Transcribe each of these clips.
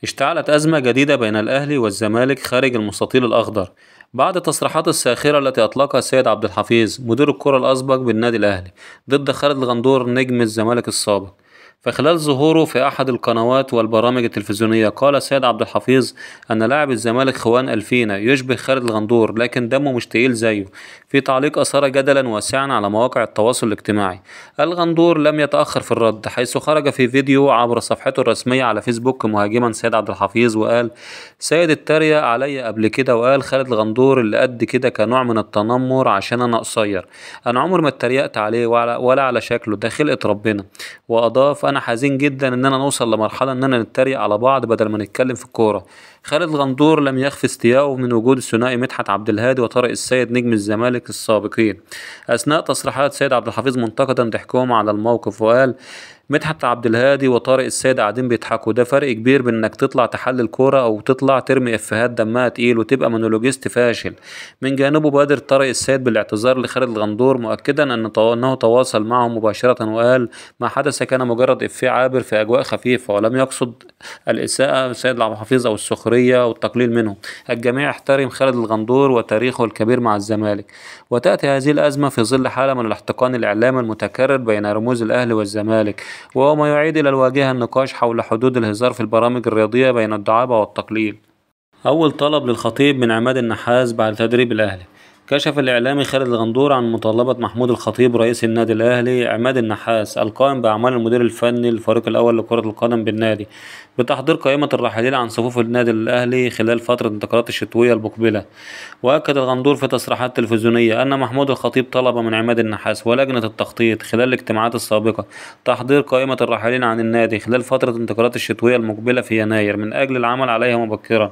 اشتعلت أزمة جديدة بين الأهلي والزمالك خارج المستطيل الأخضر بعد التصريحات الساخرة التي أطلقها السيد عبد الحفيظ مدير الكرة الأسبق بالنادي الأهلي ضد خالد الغندور نجم الزمالك السابق. فخلال ظهوره في أحد القنوات والبرامج التلفزيونية قال السيد عبد الحفيظ أن لاعب الزمالك خوان ألفينا يشبه خالد الغندور لكن دمه مش تقيل زيه. في تعليق أثار جدلا واسعا على مواقع التواصل الاجتماعي. الغندور لم يتأخر في الرد حيث خرج في فيديو عبر صفحته الرسمية على فيسبوك مهاجما سيد عبد الحفيظ وقال: سيد اتريق عليا قبل كده وقال خالد الغندور اللي قد كده كنوع من التنمر عشان انا قصير. انا عمري ما اتريقت عليه ولا على شكله، ده خلقة ربنا. واضاف: انا حزين جدا اننا نوصل لمرحلة اننا نتريق على بعض بدل ما نتكلم في الكورة. خالد الغندور لم يخفي استيائه من وجود الثنائي مدحت عبد الهادي وطارق السيد نجم الزمالك السابقين اثناء تصريحات سيد عبد الحفيظ منتقدا ضحكهم على الموقف وقال: مدحت عبد الهادي وطارق السيد قاعدين بيضحكوا، ده فرق كبير بين انك تطلع تحلل كورة او تطلع ترمي افيهات دمها تقيل وتبقى مونولوجيست فاشل. من جانبه بادر طارق السيد بالاعتذار لخالد الغندور مؤكدا انه تواصل معه مباشرة وقال: ما حدث كان مجرد افيه عابر في اجواء خفيفة ولم يقصد الاساءة سيد عبد الحفيظ او السخرية او التقليل منه. الجميع يحترم خالد الغندور وتاريخه الكبير مع الزمالك. وتأتي هذه الأزمة في ظل حالة من الاحتقان الإعلامي المتكرر بين رموز الأهلي والزمالك، وهو ما يعيد إلى الواجهة النقاش حول حدود الهزار في البرامج الرياضية بين الدعابة والتقليل. أول طلب للخطيب من عماد النحاس بعد تدريب الأهلي. كشف الإعلامي خالد الغندور عن مطالبة محمود الخطيب رئيس النادي الأهلي عماد النحاس القائم بأعمال المدير الفني للفريق الأول لكرة القدم بالنادي بتحضير قائمة الراحلين عن صفوف النادي الأهلي خلال فترة الانتقالات الشتوية المقبلة. وأكد الغندور في تصريحات تلفزيونية أن محمود الخطيب طلب من عماد النحاس ولجنة التخطيط خلال الاجتماعات السابقة تحضير قائمة الراحلين عن النادي خلال فترة الانتقالات الشتوية المقبلة في يناير من أجل العمل عليها مبكرا.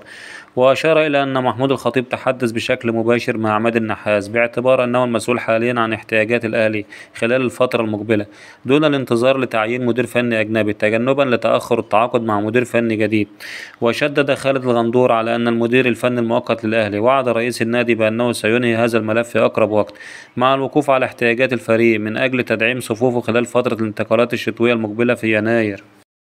وأشار إلى أن محمود الخطيب تحدث بشكل مباشر مع عماد النحاس باعتبار أنه المسؤول حاليا عن احتياجات الأهلي خلال الفترة المقبلة دون الانتظار لتعيين مدير فني أجنبي تجنبا لتأخر التعاقد مع مدير فني جديد. وشدد خالد الغندور على أن المدير الفني المؤقت للأهلي وعد رئيس النادي بأنه سينهي هذا الملف في أقرب وقت مع الوقوف على احتياجات الفريق من أجل تدعيم صفوفه خلال فترة الانتقالات الشتوية المقبلة في يناير.